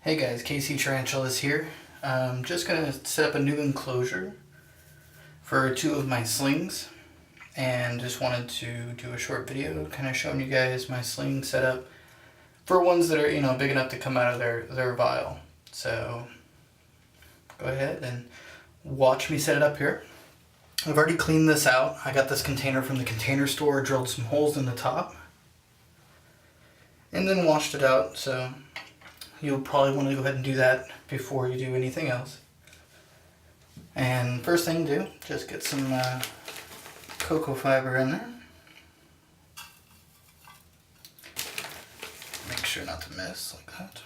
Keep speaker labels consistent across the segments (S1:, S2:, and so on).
S1: Hey guys, KC Tarantulas here. Just gonna set up a new enclosure for two of my slings, and just wanted to do a short video kind of showing you guys my sling setup for ones that are big enough to come out of their vial. So go ahead and watch me set it up here. I've already cleaned this out. I got this container from the container store, drilled some holes in the top, and then washed it out. So you'll probably want to go ahead and do that before you do anything else. And first thing to do, just get some cocoa fiber in there. Make sure not to miss like that.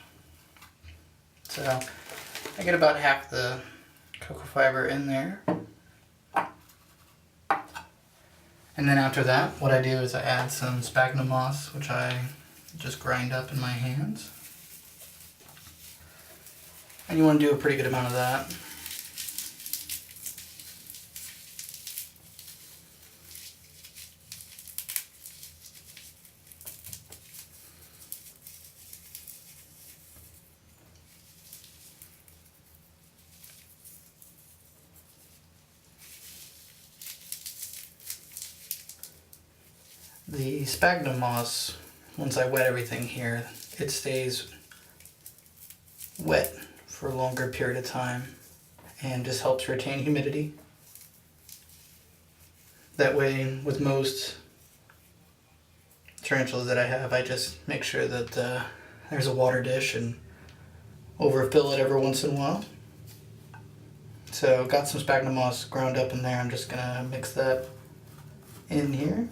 S1: So I get about half the cocoa fiber in there. And then after that, what I do is I add some sphagnum moss, which I just grind up in my hands. And you want to do a pretty good amount of that. The sphagnum moss, once I wet everything here, it stays wet for a longer period of time and just helps retain humidity. That way, with most tarantulas that I have, I just make sure that there's a water dish and overfill it every once in a while. So got some sphagnum moss ground up in there. I'm just gonna mix that in here.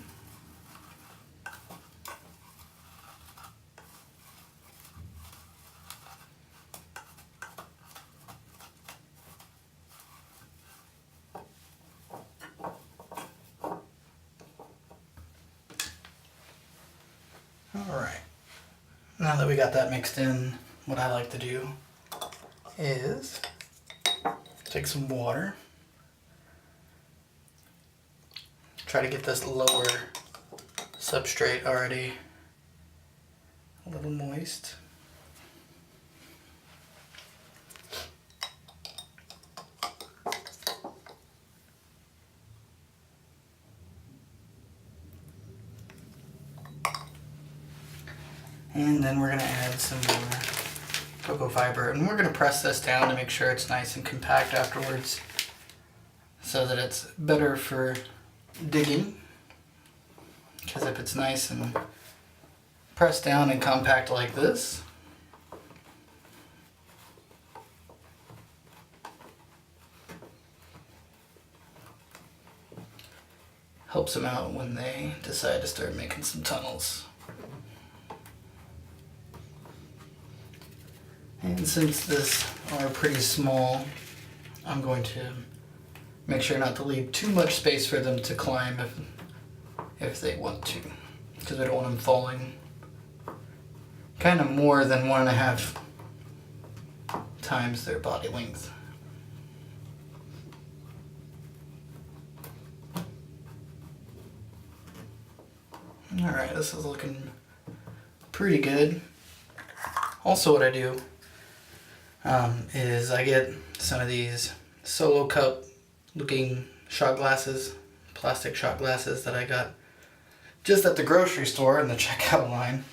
S1: Alright, now that we got that mixed in, what I like to do is take some water, try to get this lower substrate already a little moist. And then we're going to add some more cocoa fiber, and we're going to press this down to make sure it's nice and compact afterwards so that it's better for digging. Because if it's nice and pressed down and compact like this, helps them out when they decide to start making some tunnels. And since this are pretty small, I'm going to make sure not to leave too much space for them to climb if they want to, because we don't want them falling kind of more than 1.5 times their body length. Alright, this is looking pretty good. Also what I do is I get some of these solo cup looking shot glasses, plastic shot glasses that I got just at the grocery store in the checkout line.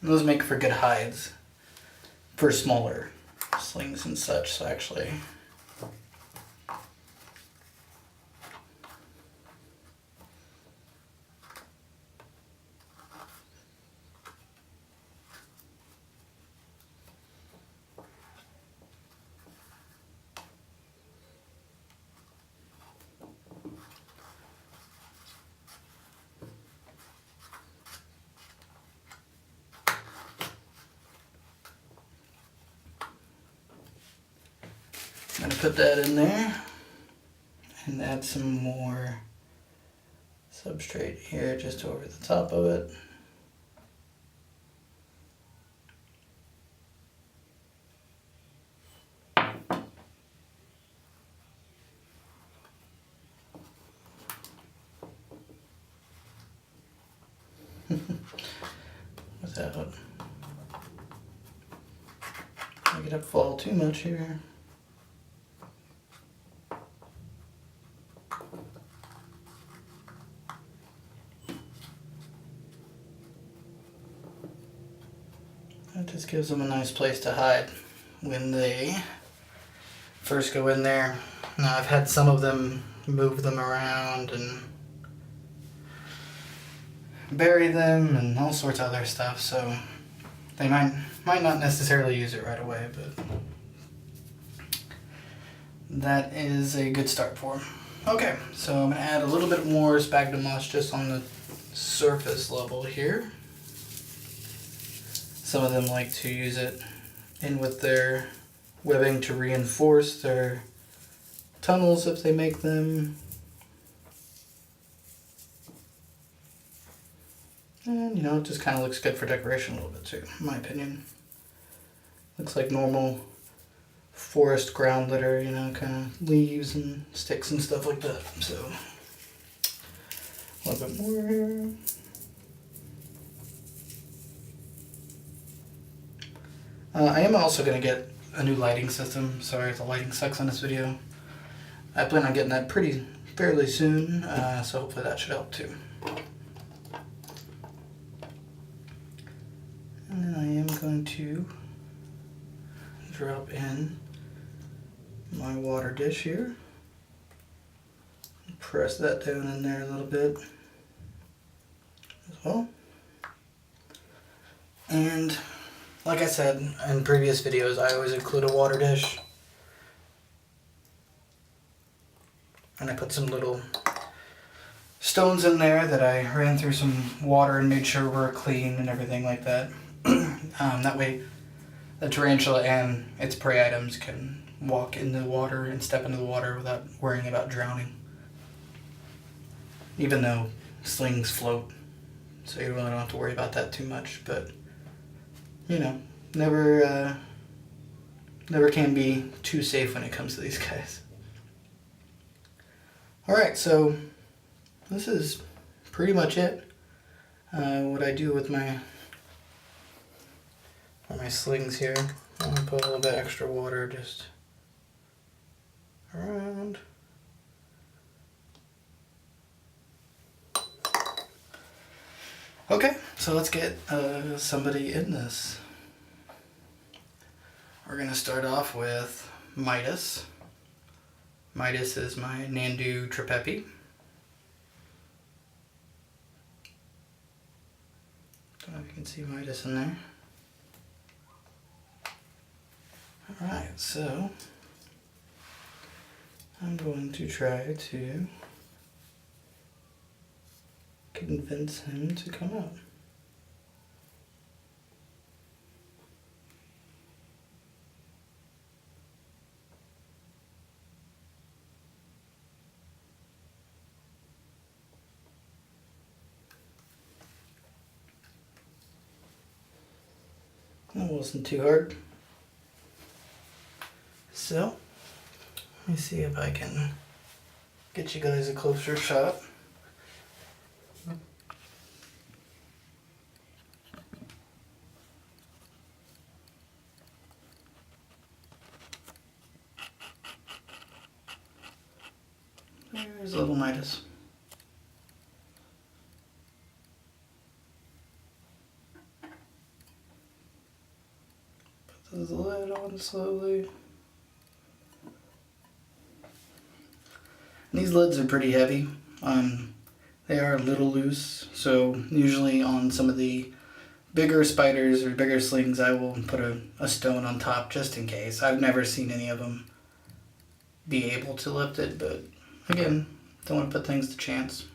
S1: Those make for good hides for smaller slings and such, so actually I'm going to put that in there and add some more substrate here just over the top of it. Without Make it fall too much here. That just gives them a nice place to hide when they first go in there. Now I've had some of them move them around and bury them and all sorts of other stuff, so they might not necessarily use it right away, but that is a good start for them. Okay, so I'm going to add a little bit more sphagnum moss just on the surface level here. Some of them like to use it in with their webbing to reinforce their tunnels if they make them. And you know, it just kind of looks good for decoration a little bit too, in my opinion. Looks like normal forest ground litter, you know, kind of leaves and sticks and stuff like that. So a little bit more here. I am also going to get a new lighting system. Sorry if the lighting sucks on this video. I plan on getting that fairly soon, so hopefully that should help too. And then I am going to drop in my water dish here. Press that down in there a little bit as well. And like I said in previous videos, I always include a water dish. And I put some little stones in there that I ran through some water and made sure were clean and everything like that. That way the tarantula and its prey items can walk in the water and step into the water without worrying about drowning. Even though slings float, so you really don't have to worry about that too much, but you know, never can be too safe when it comes to these guys. Alright, so this is pretty much it. What I do with my slings here, I'm going to put a little bit extra water just around. Okay, so let's get somebody in this. We're going to start off with Midas. Midas is my Nandu Tripepi. Don't know if you can see Midas in there. Alright, so I'm going to try to convince him to come out. That wasn't too hard. So, let me see if I can get you guys a closer shot. There's little Midas. Put the lid on slowly. These lids are pretty heavy. They are a little loose, so usually on some of the bigger spiders or bigger slings I will put a stone on top just in case. I've never seen any of them be able to lift it, but again, don't want to put things to chance.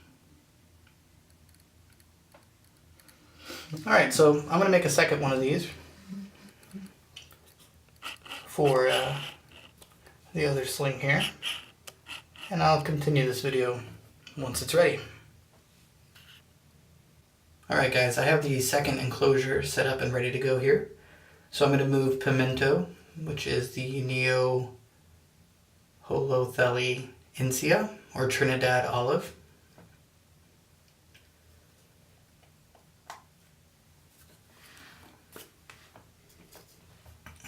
S1: Alright, so I'm going to make a second one of these for the other sling here. And I'll continue this video once it's ready. Alright guys, I have the second enclosure set up and ready to go here. So I'm going to move Pimento, which is the Neo Holotheli Insia, or Trinidad olive.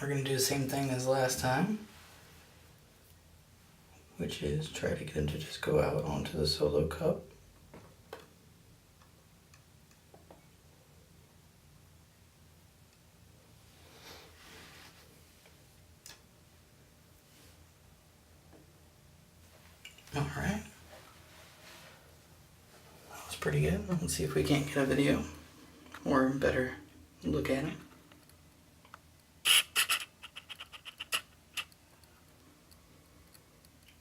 S1: we're going to do the same thing as last time, which is try to get him to just go out onto the solo cup. Alright. That was pretty good. Let's see if we can't get a video or better look at him.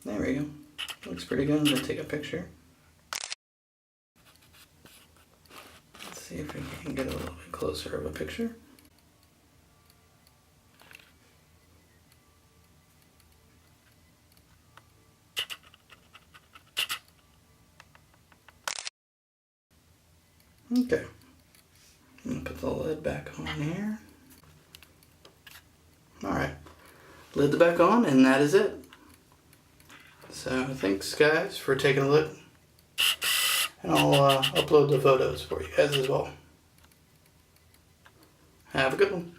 S1: There we go. Looks pretty good. I'm going to take a picture. Let's see if we can get a little bit closer of a picture. Okay. I'm going to put the lid back on here. Alright. Lid back on, and that is it. So thanks guys for taking a look. And I'll upload the photos for you guys as well. Have a good one.